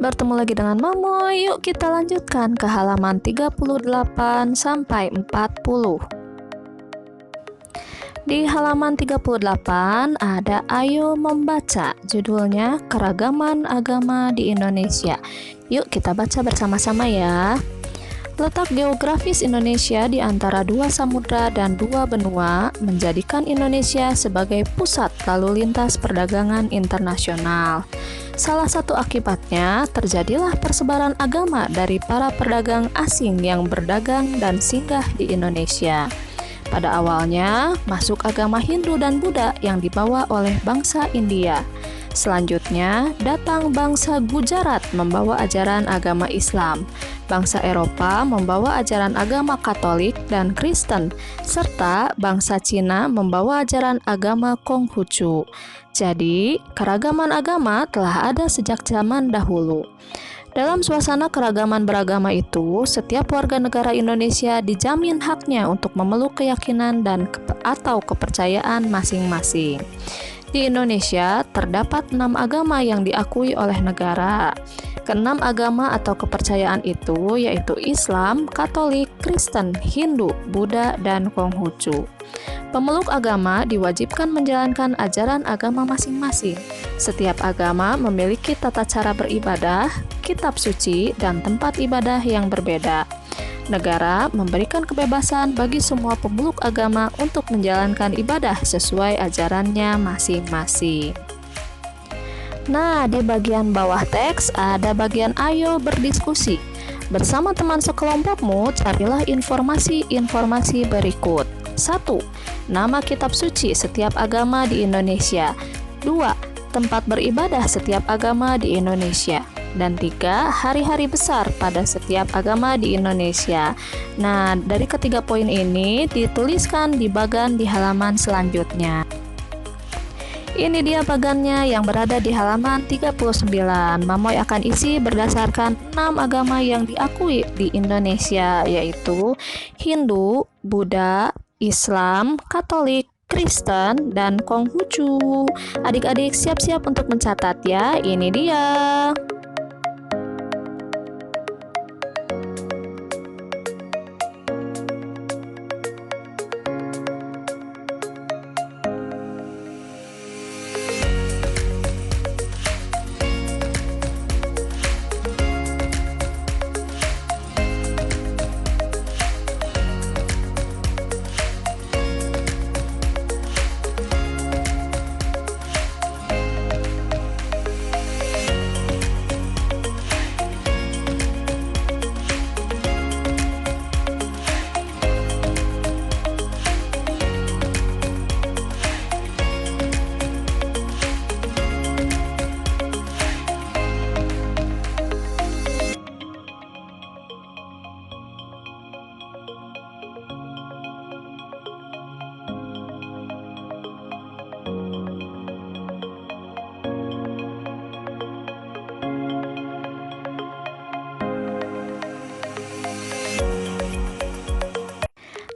Bertemu lagi dengan Mamoy. Yuk kita lanjutkan ke halaman 38 sampai 40. Di halaman 38 ada Ayo Membaca. Judulnya Keragaman Agama di Indonesia. Yuk kita baca bersama-sama ya. Letak geografis Indonesia di antara dua samudra dan dua benua menjadikan Indonesia sebagai pusat lalu lintas perdagangan internasional. Salah satu akibatnya, terjadilah persebaran agama dari para pedagang asing yang berdagang dan singgah di Indonesia. Pada awalnya, masuk agama Hindu dan Buddha yang dibawa oleh bangsa India. Selanjutnya, datang bangsa Gujarat membawa ajaran agama Islam. Bangsa Eropa membawa ajaran agama Katolik dan Kristen, serta bangsa Cina membawa ajaran agama Konghucu. Jadi, keragaman agama telah ada sejak zaman dahulu. Dalam suasana keragaman beragama itu, setiap warga negara Indonesia dijamin haknya untuk memeluk keyakinan dan atau kepercayaan masing-masing. Di Indonesia, terdapat 6 agama yang diakui oleh negara. Keenam agama atau kepercayaan itu yaitu Islam, Katolik, Kristen, Hindu, Buddha, dan Konghucu. Pemeluk agama diwajibkan menjalankan ajaran agama masing-masing. Setiap agama memiliki tata cara beribadah, kitab suci, dan tempat ibadah yang berbeda. Negara memberikan kebebasan bagi semua pemeluk agama untuk menjalankan ibadah sesuai ajarannya masing-masing. Nah, di bagian bawah teks ada bagian Ayo Berdiskusi. Bersama teman sekelompokmu, carilah informasi-informasi berikut. 1. Nama kitab suci setiap agama di Indonesia. 2. Tempat beribadah setiap agama di Indonesia. Dan 3. Hari-hari besar pada setiap agama di Indonesia. Nah, dari ketiga poin ini dituliskan di bagan di halaman selanjutnya. Ini dia bagannya yang berada di halaman 39. Mamoy akan isi berdasarkan 6 agama yang diakui di Indonesia, yaitu Hindu, Buddha, Islam, Katolik, Kristen, dan Konghucu. Adik-adik siap-siap untuk mencatat ya. Ini dia.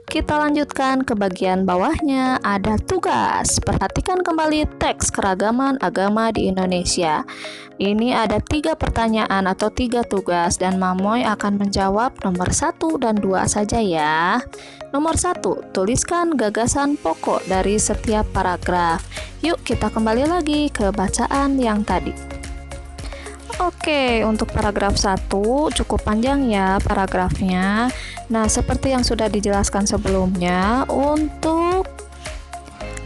Kita lanjutkan ke bagian bawahnya, ada tugas. Perhatikan kembali teks keragaman agama di Indonesia. Ini ada 3 pertanyaan atau 3 tugas dan Mamoy akan menjawab nomor 1 dan 2 saja ya. Nomor 1, tuliskan gagasan pokok dari setiap paragraf. Yuk kita kembali lagi ke bacaan yang tadi. Oke, untuk paragraf 1 cukup panjang ya paragrafnya. Nah, seperti yang sudah dijelaskan sebelumnya, untuk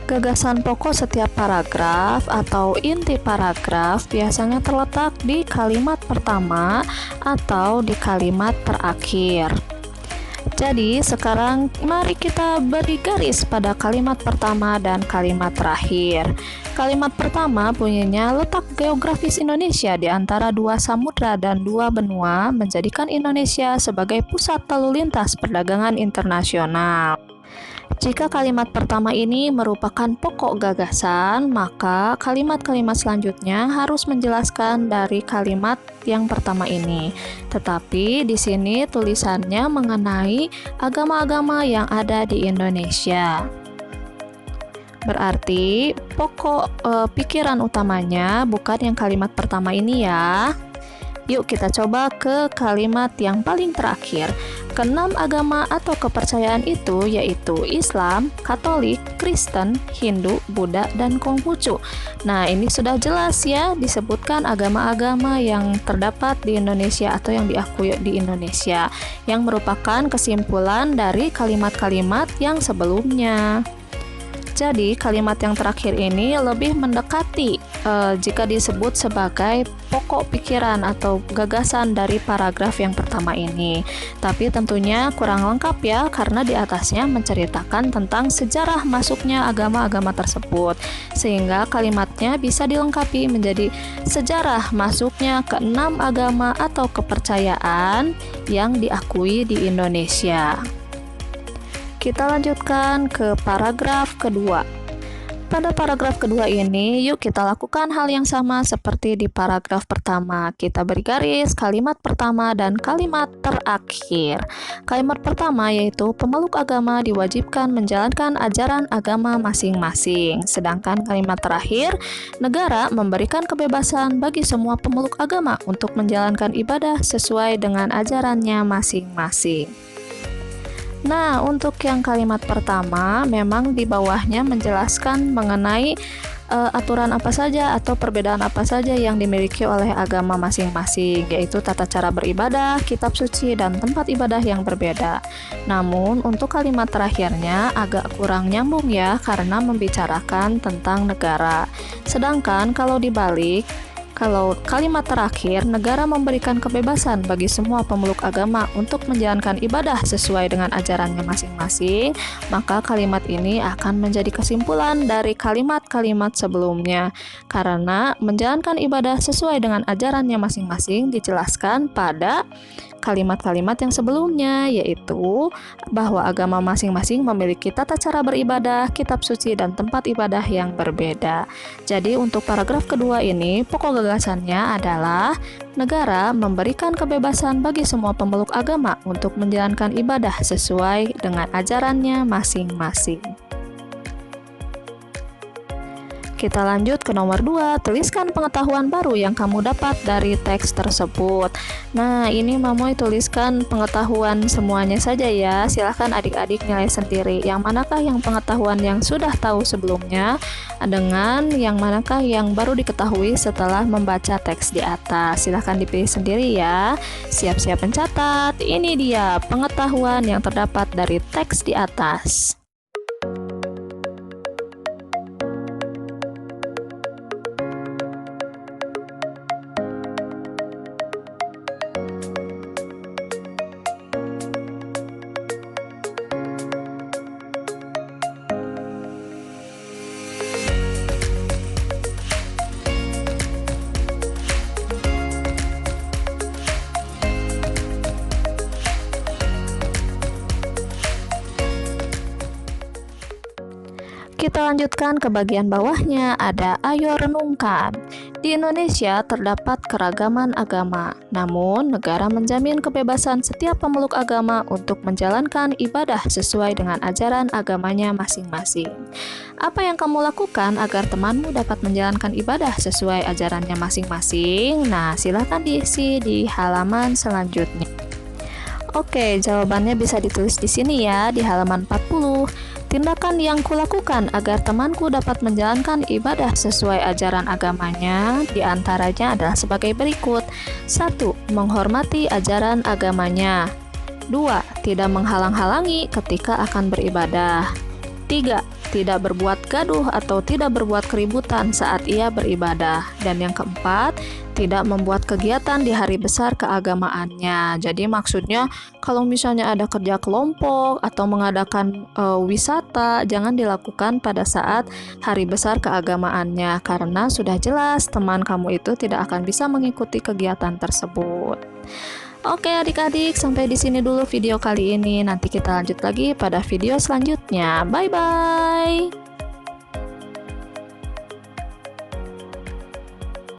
gagasan pokok setiap paragraf atau inti paragraf biasanya terletak di kalimat pertama atau di kalimat terakhir. Jadi, sekarang mari kita beri garis pada kalimat pertama dan kalimat terakhir. Kalimat pertama bunyinya, letak geografis Indonesia di antara dua samudra dan dua benua menjadikan Indonesia sebagai pusat lalu lintas perdagangan internasional. Jika kalimat pertama ini merupakan pokok gagasan, maka kalimat-kalimat selanjutnya harus menjelaskan dari kalimat yang pertama ini. Tetapi di sini tulisannya mengenai agama-agama yang ada di Indonesia. Berarti pokok pikiran utamanya bukan yang kalimat pertama ini ya. Yuk kita coba ke kalimat yang paling terakhir. Keenam agama atau kepercayaan itu yaitu Islam, Katolik, Kristen, Hindu, Buddha, dan Konghucu. Nah, ini sudah jelas ya disebutkan agama-agama yang terdapat di Indonesia atau yang diakui di Indonesia, yang merupakan kesimpulan dari kalimat-kalimat yang sebelumnya. Jadi kalimat yang terakhir ini lebih mendekati jika disebut sebagai pokok pikiran atau gagasan dari paragraf yang pertama ini. Tapi tentunya kurang lengkap ya, karena di atasnya menceritakan tentang sejarah masuknya agama-agama tersebut. Sehingga kalimatnya bisa dilengkapi menjadi sejarah masuknya keenam agama atau kepercayaan yang diakui di Indonesia. Kita lanjutkan ke paragraf kedua. Pada paragraf kedua ini, yuk kita lakukan hal yang sama seperti di paragraf pertama. Kita beri garis kalimat pertama dan kalimat terakhir. Kalimat pertama yaitu pemeluk agama diwajibkan menjalankan ajaran agama masing-masing. Sedangkan kalimat terakhir, negara memberikan kebebasan bagi semua pemeluk agama untuk menjalankan ibadah sesuai dengan ajarannya masing-masing. Nah, untuk yang kalimat pertama, memang di bawahnya menjelaskan mengenai aturan apa saja atau perbedaan apa saja yang dimiliki oleh agama masing-masing, yaitu tata cara beribadah, kitab suci, dan tempat ibadah yang berbeda. Namun, untuk kalimat terakhirnya agak kurang nyambung ya, karena membicarakan tentang negara. Sedangkan kalau dibalik, kalau kalimat terakhir, negara memberikan kebebasan bagi semua pemeluk agama untuk menjalankan ibadah sesuai dengan ajarannya masing-masing, maka kalimat ini akan menjadi kesimpulan dari kalimat-kalimat sebelumnya. Karena menjalankan ibadah sesuai dengan ajarannya masing-masing dijelaskan pada kalimat-kalimat yang sebelumnya, yaitu bahwa agama masing-masing memiliki tata cara beribadah, kitab suci, dan tempat ibadah yang berbeda. Jadi untuk paragraf kedua ini, pokok gagasannya adalah negara memberikan kebebasan bagi semua pemeluk agama untuk menjalankan ibadah sesuai dengan ajarannya masing-masing. Kita lanjut ke nomor 2, tuliskan pengetahuan baru yang kamu dapat dari teks tersebut. Nah, ini Mamoy tuliskan pengetahuan semuanya saja ya. Silahkan adik-adik nilai sendiri. Yang manakah yang pengetahuan yang sudah tahu sebelumnya, dengan yang manakah yang baru diketahui setelah membaca teks di atas. Silahkan dipilih sendiri ya. Siap-siap mencatat. Ini dia pengetahuan yang terdapat dari teks di atas. Kita lanjutkan ke bagian bawahnya, ada ayo renungkan. Di Indonesia terdapat keragaman agama, namun negara menjamin kebebasan setiap pemeluk agama untuk menjalankan ibadah sesuai dengan ajaran agamanya masing-masing. Apa yang kamu lakukan agar temanmu dapat menjalankan ibadah sesuai ajarannya masing-masing? Nah, silakan diisi di halaman selanjutnya. Oke, jawabannya bisa ditulis di sini ya, di halaman 40. Tindakan yang kulakukan agar temanku dapat menjalankan ibadah sesuai ajaran agamanya diantaranya adalah sebagai berikut. 1. Menghormati ajaran agamanya. 2. Tidak menghalang-halangi ketika akan beribadah. 3. Tidak berbuat gaduh atau tidak berbuat keributan saat ia beribadah. Dan yang keempat, tidak membuat kegiatan di hari besar keagamaannya. Jadi maksudnya kalau misalnya ada kerja kelompok atau mengadakan wisata, jangan dilakukan pada saat hari besar keagamaannya, karena sudah jelas teman kamu itu tidak akan bisa mengikuti kegiatan tersebut. Oke adik-adik, sampai di sini dulu video kali ini. Nanti kita lanjut lagi pada video selanjutnya. Bye-bye.